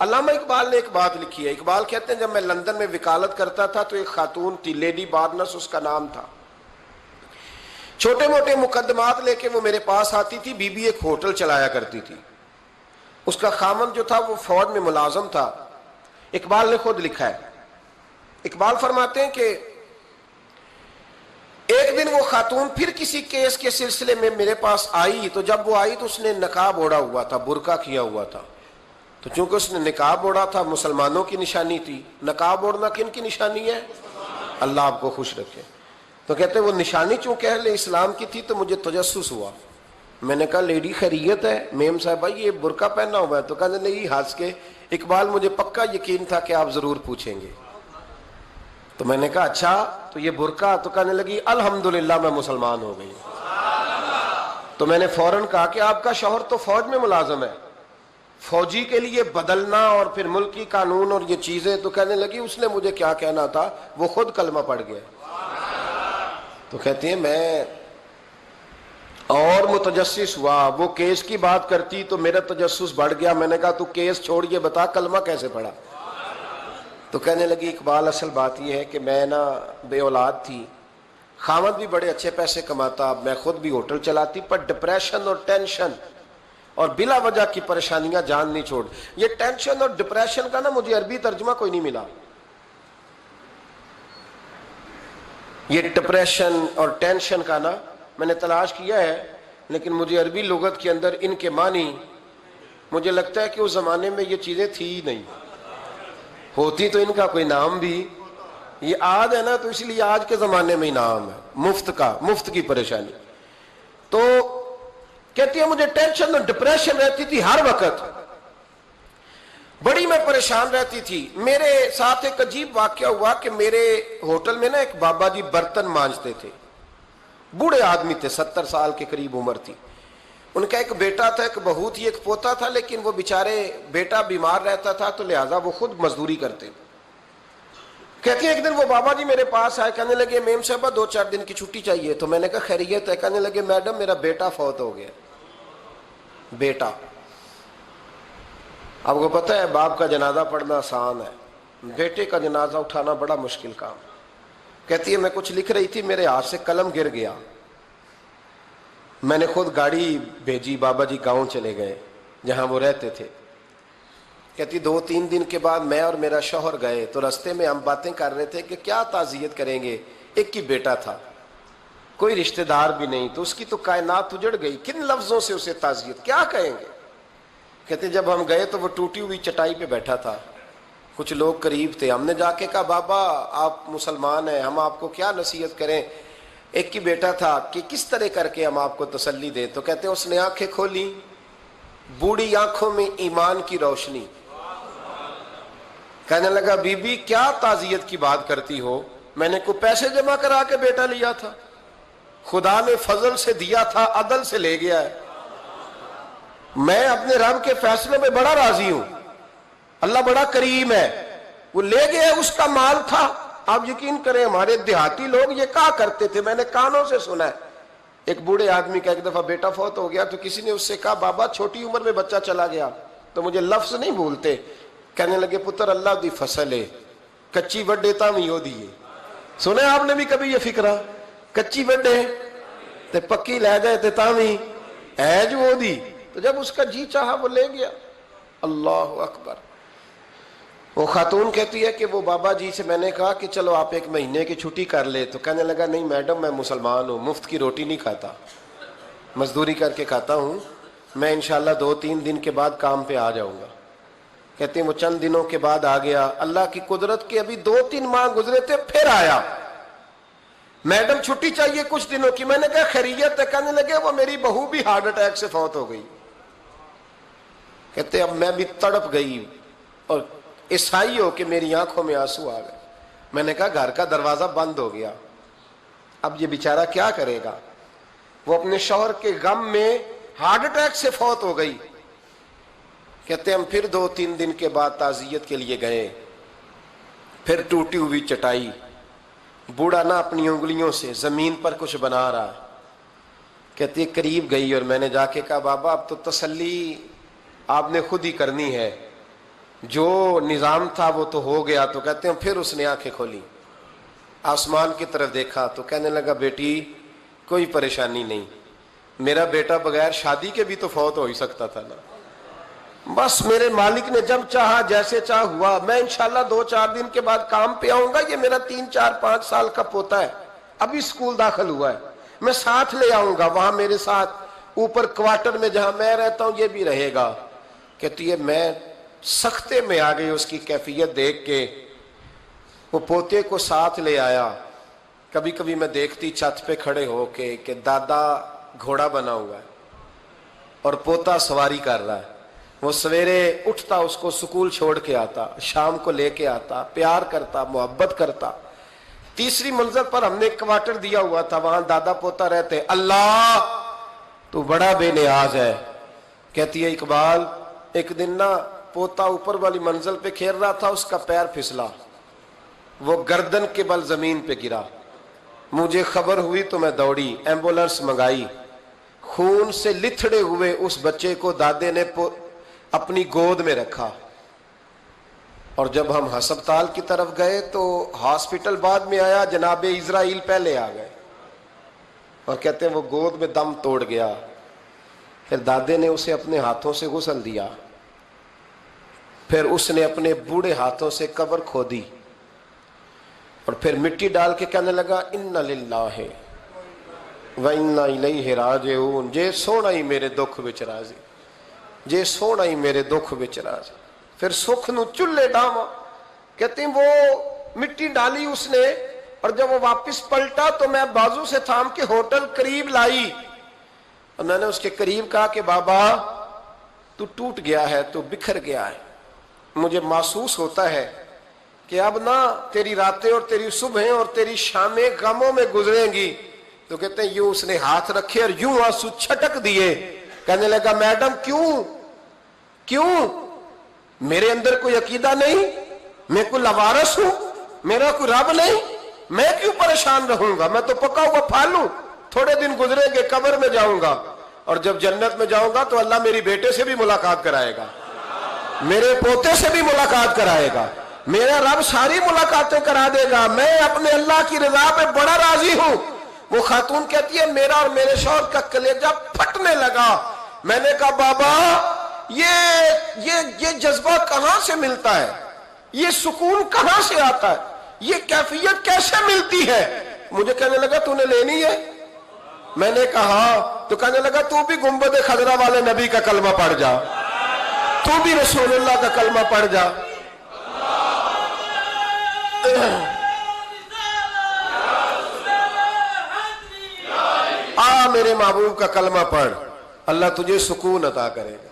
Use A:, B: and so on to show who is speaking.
A: علامہ اقبال نے ایک بات لکھی ہے. اقبال کہتے ہیں جب میں لندن میں وکالت کرتا تھا تو ایک خاتون تھی, لیڈی بارنس اس کا نام تھا. چھوٹے موٹے مقدمات لے کے وہ میرے پاس آتی تھی. بی بی ایک ہوٹل چلایا کرتی تھی. اس کا خامن جو تھا وہ فوج میں ملازم تھا. اقبال نے خود لکھا ہے, اقبال فرماتے ہیں کہ ایک دن وہ خاتون پھر کسی کیس کے سلسلے میں میرے پاس آئی, تو جب وہ آئی تو اس نے نقاب اوڑھا ہوا تھا, برقع کیا ہوا تھا. تو چونکہ اس نے نقاب اوڑھا تھا, مسلمانوں کی نشانی تھی. نقاب اوڑھنا کن کی نشانی ہے؟ اللہ آپ کو خوش رکھے. تو کہتے ہیں وہ نشانی چونکہ اہل اسلام کی تھی تو مجھے تجسس ہوا. میں نے کہا لیڈی خیریت ہے؟ میم صاحبہ یہ برقع پہنا ہوا ہے. تو کہنے نہیں, ہنس کے, اقبال مجھے پکا یقین تھا کہ آپ ضرور پوچھیں گے. تو میں نے کہا اچھا تو یہ برقع؟ تو کہنے لگی الحمدللہ میں مسلمان ہو گئی. تو میں نے فوراً کہا کہ آپ کا شوہر تو فوج میں ملازم ہے, فوجی کے لیے بدلنا اور پھر ملکی قانون اور یہ چیزیں. تو کہنے لگی اس نے مجھے کیا کہنا تھا, وہ خود کلمہ پڑھ گیا. تو کہتی ہیں میں اور متجسس ہوا. وہ کیس کی بات کرتی تو میرا تجسس بڑھ گیا. میں نے کہا تو کیس چھوڑ یہ بتا کلمہ کیسے پڑھا؟ تو کہنے لگی اقبال اصل بات یہ ہے کہ میں نا بے اولاد تھی, خامد بھی بڑے اچھے پیسے کماتا, میں خود بھی ہوٹل چلاتی, پر ڈپریشن اور ٹینشن اور بلا وجہ کی پریشانیاں جان نہیں چھوڑ. یہ ٹینشن اور ڈپریشن کا نا مجھے عربی ترجمہ کوئی نہیں ملا. یہ ڈپریشن اور ٹینشن کا نا میں نے تلاش کیا ہے, لیکن مجھے عربی لغت کے اندر ان کے معنی مجھے لگتا ہے کہ اس زمانے میں یہ چیزیں تھی ہی نہیں. ہوتی تو ان کا کوئی نام بھی, یہ آج ہے نا تو اس لیے آج کے زمانے میں ہی نام ہے مفت کا, مفت کی پریشانی. تو کہتی ہے مجھے ٹینشن اور ڈپریشن رہتی تھی ہر وقت, بڑی میں پریشان رہتی تھی. میرے ساتھ ایک عجیب واقعہ ہوا کہ میرے ہوٹل میں نا ایک بابا جی برتن مانجتے تھے, بوڑھے آدمی تھے, 70 سال کے قریب عمر تھی. ان کا ایک بیٹا تھا, ایک بہو تھی, ایک پوتا تھا, لیکن وہ بیچارے بیٹا بیمار رہتا تھا تو لہٰذا وہ خود مزدوری کرتے. کہتی ہیں ایک دن وہ بابا جی میرے پاس آئے, کہنے لگے میم صاحبہ 2-4 دن کی چھٹی چاہیے. تو میں نے کہا خیریت ہے؟ کہنے لگے میڈم میرا بیٹا فوت ہو گیا. بیٹا, آپ کو پتہ ہے باپ کا جنازہ پڑھنا آسان ہے, بیٹے کا جنازہ اٹھانا بڑا مشکل کام. کہتی ہے میں کچھ لکھ رہی تھی, میرے ہاتھ سے قلم گر گیا. میں نے خود گاڑی بھیجی, بابا جی گاؤں چلے گئے جہاں وہ رہتے تھے. کہتی 2-3 دن کے بعد میں اور میرا شوہر گئے تو رستے میں ہم باتیں کر رہے تھے کہ کیا تعزیت کریں گے. ایک ہی بیٹا تھا, کوئی رشتہ دار بھی نہیں, تو اس کی تو کائنات اجڑ گئی, کن لفظوں سے اسے تعزیت کیا کہیں گے. کہتے جب ہم گئے تو وہ ٹوٹی ہوئی چٹائی پہ بیٹھا تھا, کچھ لوگ قریب تھے. ہم نے جا کے کہا بابا آپ مسلمان ہیں, ہم آپ کو کیا نصیحت کریں, ایک ہی بیٹا تھا, کہ کس طرح کر کے ہم آپ کو تسلی دیں. تو کہتے ہیں اس نے آنکھیں کھولی, بوڑھی آنکھوں میں ایمان کی روشنی. کہنے لگا بی بی کیا تعزیت کی بات کرتی ہو, میں نے کوئی پیسے جمع کرا کے بیٹا لیا تھا, خدا نے فضل سے دیا تھا, عدل سے لے گیا ہے. میں اپنے رب کے فیصلے میں بڑا راضی ہوں, اللہ بڑا کریم ہے, وہ لے گیا, اس کا مال تھا. آپ یقین کریں ہمارے دیہاتی لوگ یہ کہا کرتے تھے, میں نے کانوں سے سنا ہے. ایک بوڑھے آدمی کا ایک دفعہ بیٹا فوت ہو گیا تو کسی نے اس سے کہا بابا چھوٹی عمر میں بچہ چلا گیا, تو مجھے لفظ نہیں بھولتے, کہنے لگے پتر اللہ دی فصل ہے, کچی وڈے تاوی ہو دیے. سنے آپ نے بھی کبھی یہ فکرہ, کچی وڈے تے پکی لے جائے تے تاوی ہے جو ہو دی. تو جب اس کا جی چاہا وہ لے گیا. اللہ اکبر. وہ خاتون کہتی ہے کہ وہ بابا جی سے میں نے کہا کہ چلو آپ 1 مہینے کی چھٹی کر لے. تو کہنے لگا نہیں میڈم میں مسلمان ہوں, مفت کی روٹی نہیں کھاتا, مزدوری کر کے کھاتا ہوں, میں انشاءاللہ 2-3 دن کے بعد کام پہ آ جاؤں گا. کہتے ہیں وہ چند دنوں کے بعد آ گیا. اللہ کی قدرت کے ابھی 2-3 ماہ گزرے تھے پھر آیا, میڈم چھٹی چاہیے کچھ دنوں کی. میں نے کہا خیریت ہے؟ کہنے لگے وہ میری بہو بھی ہارٹ اٹیک سے فوت ہو گئی. کہتے اب میں بھی تڑپ گئی اور عیسائی ہو کہ میری آنکھوں میں آنسو آ گئے. میں نے کہا گھر کا دروازہ بند ہو گیا, اب یہ بیچارہ کیا کرے گا. وہ اپنے شوہر کے غم میں ہارٹ اٹیک سے فوت ہو گئی. کہتے ہم پھر 2-3 دن کے بعد تعزیت کے لیے گئے, پھر ٹوٹی ہوئی چٹائی, بوڑھا نہ اپنی انگلیوں سے زمین پر کچھ بنا رہا. کہتی قریب گئی اور میں نے جا کے کہا بابا اب تو تسلی آپ نے خود ہی کرنی ہے, جو نظام تھا وہ تو ہو گیا. تو کہتے ہیں پھر اس نے آنکھیں کھولی, آسمان کی طرف دیکھا تو کہنے لگا بیٹی کوئی پریشانی نہیں, میرا بیٹا بغیر شادی کے بھی تو فوت ہو ہی سکتا تھا نا, بس میرے مالک نے جب چاہا جیسے چاہ ہوا, میں انشاءاللہ 2-4 دن کے بعد کام پہ آؤں گا, یہ میرا 3-4-5 سال کا پوتا ہے ابھی اسکول داخل ہوا ہے, میں ساتھ لے آؤں گا, وہاں میرے ساتھ اوپر کوارٹر میں جہاں میں رہتا ہوں یہ بھی رہے گا. کہتی ہے میں سختے میں آ گئی اس کی کیفیت دیکھ کے, وہ پوتے کو ساتھ لے آیا. کبھی کبھی میں دیکھتی چھت پہ کھڑے ہو کے کہ دادا گھوڑا بنا ہوا ہے اور پوتا سواری کر رہا ہے, وہ سویرے اٹھتا اس کو سکول چھوڑ کے آتا, شام کو لے کے آتا, پیار کرتا, محبت کرتا. تیسری منزل پر ہم نے ایک کوارٹر دیا ہوا تھا, وہاں دادا پوتا رہتے. اللہ تو بڑا بے نیاز ہے. کہتی ہے اقبال ایک دن نا پوتا اوپر والی منزل پہ کھیل رہا تھا, اس کا پیر پھسلا, وہ گردن کے بل زمین پہ گرا. مجھے خبر ہوئی تو میں دوڑی, ایمبولنس منگائی, خون سے لتھڑے ہوئے اس بچے کو دادے نے اپنی گود میں رکھا. اور جب ہم ہسپتال کی طرف گئے تو ہاسپٹل بعد میں آیا, جناب اسرائیل پہلے آ گئے اور کہتے ہیں وہ گود میں دم توڑ گیا. پھر دادے نے اسے اپنے ہاتھوں سے غسل دیا, پھر اس نے اپنے بوڑھے ہاتھوں سے قبر کھودی اور پھر مٹی ڈال کے کہنے لگا انا للہ و انا الیہ راجعون, جے سونا ہی میرے دکھ وچ راضی, جے سونا ہی میرے دکھ وچ راضی. پھر سکھ نو چلے ڈاواں. کہتے ہیں وہ مٹی ڈالی اس نے, اور جب وہ واپس پلٹا تو میں بازو سے تھام کے ہوٹل قریب لائی, اور میں نے اس کے قریب کہا کہ بابا تو ٹوٹ گیا ہے, تو بکھر گیا ہے, مجھے محسوس ہوتا ہے کہ اب نہ تیری راتیں اور تیری صبحیں اور تیری شامیں غموں میں گزریں گی. تو کہتے ہیں یوں اس نے ہاتھ رکھے اور یوں آنسو چھٹک دیے. کہنے لگا میڈم کیوں میرے اندر کوئی عقیدہ نہیں, میں کوئی لوارث ہوں, میرا کوئی رب نہیں, میں کیوں پریشان رہوں گا, میں تو پکا ہوا پھل ہوں, تھوڑے دن گزریں گے قبر میں جاؤں گا, اور جب جنت میں جاؤں گا تو اللہ میری بیٹے سے بھی ملاقات کرائے گا, میرے پوتے سے بھی ملاقات کرائے گا, میرا رب ساری ملاقاتیں کرا دے گا, میں اپنے اللہ کی رضا پہ بڑا راضی ہوں. وہ خاتون کہتی ہے میرا اور میرے شوہر کا کلیجہ پھٹنے لگا. میں نے کہا بابا یہ جذبہ کہاں سے ملتا ہے, یہ سکون کہاں سے آتا ہے, یہ کیفیت کیسے ملتی ہے. مجھے کہنے لگا تو نے لینی ہے. میں نے کہا, تو کہنے لگا تو بھی گنبد خضرا والے نبی کا کلمہ پڑھ جا, تو بھی رسول اللہ کا کلمہ پڑھ جا. میرے محبوب کا کلمہ پڑھ, اللہ تجھے سکون عطا کرے گا.